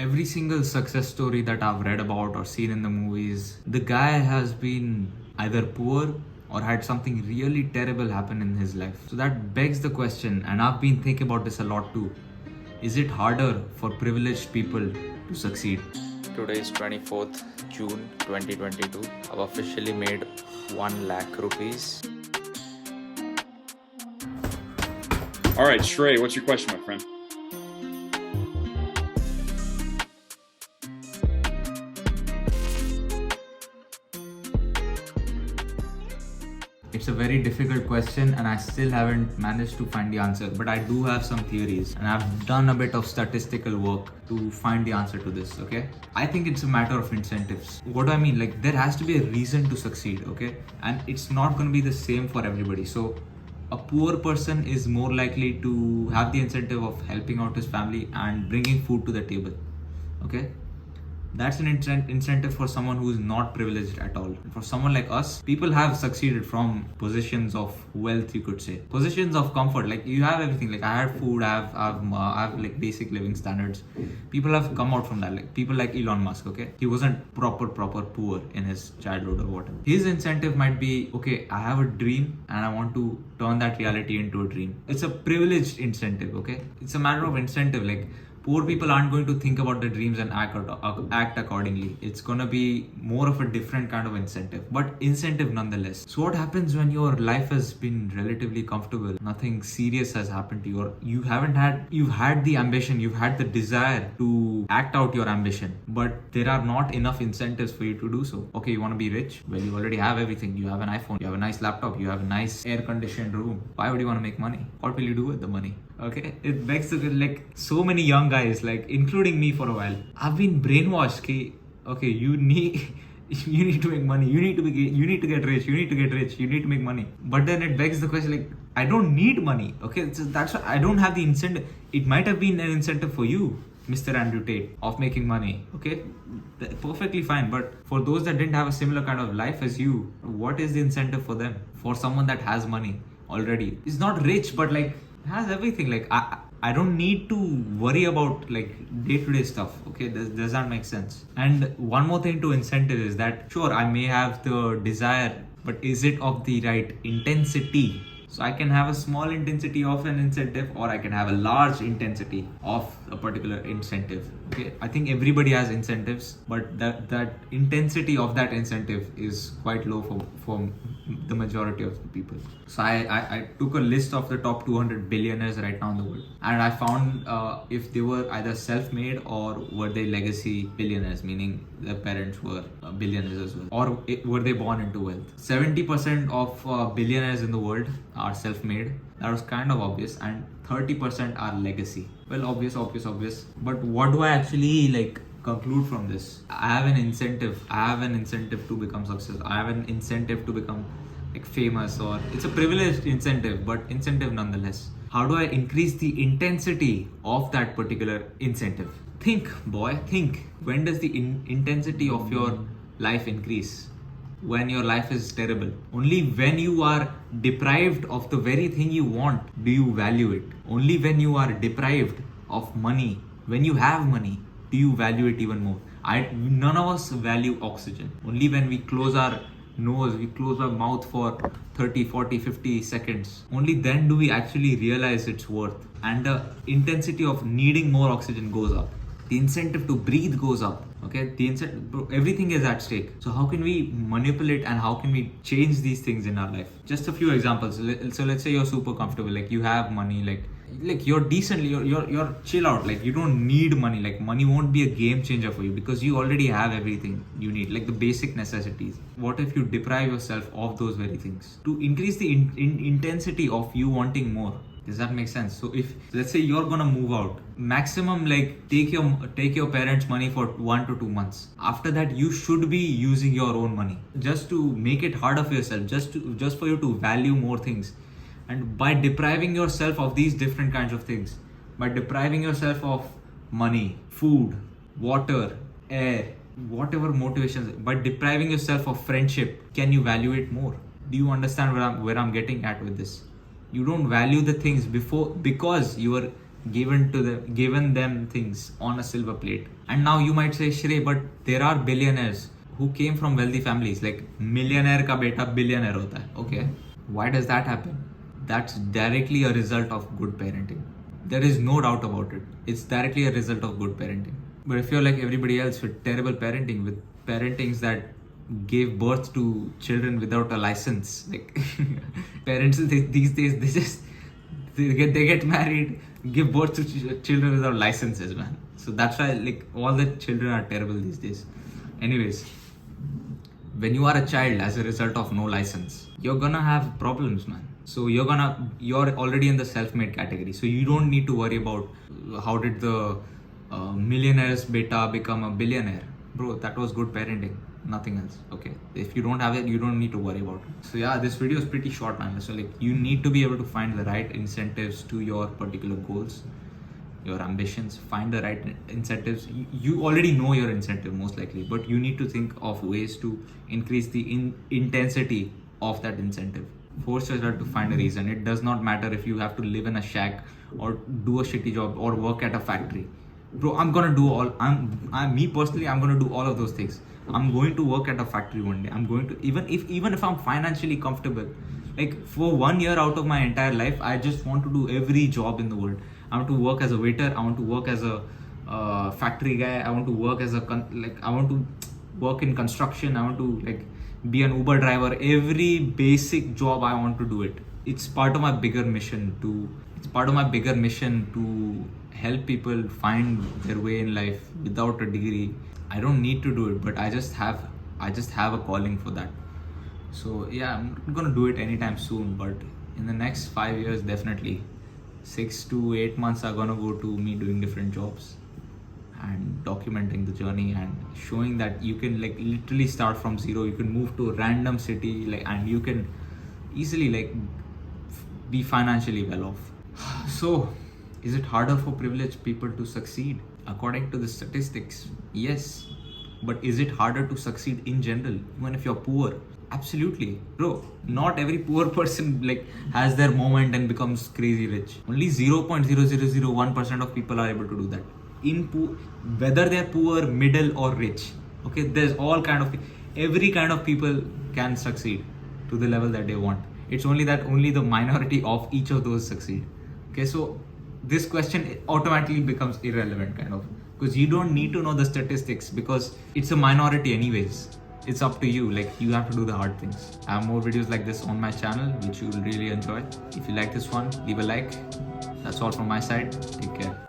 every single success story that I've read about or seen in the movies, the guy has been either poor or had something really terrible happen in his life. So that begs the question, and I've been thinking about this a lot too. Is it harder for privileged people to succeed? Today is 24th June 2022. I've officially made 1 lakh rupees. All right, Shrey, what's your question, my friend? It's a very difficult question and I still haven't managed to find the answer, but I do have some theories and I've done a bit of statistical work to find the answer to this, okay? I think it's a matter of incentives. What do I mean? Like, there has to be a reason to succeed, okay? And it's not going to be the same for everybody. So a poor person is more likely to have the incentive of helping out his family and bringing food to the table, okay? That's an incentive for someone who is not privileged at all. For someone like us, people have succeeded from positions of wealth, you could say, positions of comfort. Like, you have everything. Like, I have food, I have like basic living standards. People have come out from that. Like people like Elon Musk. Okay, he wasn't proper poor in his childhood or whatever. His incentive might be, okay, I have a dream and I want to turn that reality into a dream. It's a privileged incentive. Okay, it's a matter of incentive. Like, poor people aren't going to think about their dreams and act accordingly. It's gonna be more of a different kind of incentive, but incentive nonetheless. So what happens when your life has been relatively comfortable? Nothing serious has happened to you, or you've had the ambition, you've had the desire to act out your ambition, but there are not enough incentives for you to do so. Okay, you want to be rich? Well, you already have everything. You have an iPhone, you have a nice laptop, you have a nice air-conditioned room. Why would you want to make money? What will you do with the money? Okay, it begs the, like, so many young guys, like including me for a while, I've been brainwashed. Okay, you need to make money, you need to get rich, you need to make money. But then it begs the question, like, I don't need money. Okay, so that's why I don't have the incentive. It might have been an incentive for you, Mr. Andrew Tate, of making money. Okay, perfectly fine. But for those that didn't have a similar kind of life as you, what is the incentive for them? For someone that has money already, is not rich, but like has everything. Like, I don't need to worry about like day-to-day stuff. Okay, does that make sense? And one more thing to incentive is that, sure, I may have the desire, but is it of the right intensity? So I can have a small intensity of an incentive, or I can have a large intensity of a particular incentive. Okay, I think everybody has incentives, but that intensity of that incentive is quite low for the majority of the people. So I took a list of the top 200 billionaires right now in the world, and I found if they were either self-made or were they legacy billionaires, meaning their parents were billionaires as well, or were they born into wealth. 70% of billionaires in the world are self-made. That was kind of obvious. And 30% are legacy. Well, obvious. But what do I actually like conclude from this? I have an incentive to become successful. I have an incentive to become like famous, or it's a privileged incentive, but incentive nonetheless. How do I increase the intensity of that particular incentive? Think, boy, think. When does the intensity of your life increase? When your life is terrible. Only when you are deprived of the very thing you want do you value it. Only when you are deprived of money, when you have money, do you value it even more. None of us value oxygen. Only when we close our nose, we close our mouth for 30, 40, 50 seconds, only then do we actually realize its worth. And the intensity of needing more oxygen goes up. The incentive to breathe goes up. Okay, the incentive, everything is at stake. So how can we manipulate and how can we change these things in our life? Just a few examples. So let's say you're super comfortable, like you have money, like you're decently, you're chill out, like you don't need money. Like, money won't be a game changer for you because you already have everything you need, like the basic necessities. What if you deprive yourself of those very things to increase the intensity of you wanting more? Does that make sense? So if, let's say, you're gonna move out, maximum like take your parents' money for 1 to 2 months. After that, you should be using your own money just to make it harder for yourself, just for you to value more things. And by depriving yourself of these different kinds of things, by depriving yourself of money, food, water, air, whatever motivations, by depriving yourself of friendship, can you value it more? Do you understand where I'm getting at with this? You don't value the things before because you are given them things on a silver plate. And now you might say, Shrey, but there are billionaires who came from wealthy families. Like millionaire ka beta billionaire hota hai. Okay, why does that happen? That's directly a result of good parenting. There is no doubt about it. It's directly a result of good parenting. But if you're like everybody else with terrible parenting, with parentings that gave birth to children without a license, like parents these days they get married, give birth to children without licenses, man. So that's why like all the children are terrible these days. Anyways, when you are a child as a result of no license, you're gonna have problems, man. So you're already in the self-made category. So you don't need to worry about how did the millionaire's beta become a billionaire. Bro, that was good parenting, nothing else. Okay, if you don't have it, you don't need to worry about it. So yeah, this video is pretty short, man. So like you need to be able to find the right incentives to your particular goals, your ambitions. Find the right incentives. You already know your incentive most likely, but you need to think of ways to increase the intensity of that incentive. Force yourself to find a reason. It does not matter if you have to live in a shack or do a shitty job or work at a factory. Bro, I'm gonna do all. Me personally, I'm gonna do all of those things. I'm going to work at a factory one day. I'm going to even if I'm financially comfortable. Like for 1 year out of my entire life, I just want to do every job in the world. I want to work as a waiter. I want to work as a factory guy. I want to work as I want to work in construction. I want to like be an Uber driver. Every basic job I want to do it. It's part of my bigger mission to help people find their way in life without a degree. I don't need to do it, but I just have a calling for that. So yeah, I'm not gonna do it anytime soon, but in the next 5 years, definitely 6 to 8 months are gonna go to me doing different jobs and documenting the journey and showing that you can like literally start from zero. You can move to a random city, like, and you can easily like be financially well off. So is it harder for privileged people to succeed? According to the statistics, yes. But is it harder to succeed in general, even if you're poor? Absolutely. Bro, not every poor person like has their moment and becomes crazy rich. Only 0.0001% of people are able to do that. Whether they're poor, middle or rich. Okay, there's every kind of people can succeed to the level that they want. It's only that only the minority of each of those succeed. Okay, so this question automatically becomes irrelevant kind of, because you don't need to know the statistics because it's a minority anyways. It's up to you, like you have to do the hard things. I have more videos like this on my channel which you will really enjoy. If you like this one, leave a like. That's all from my side. Take care.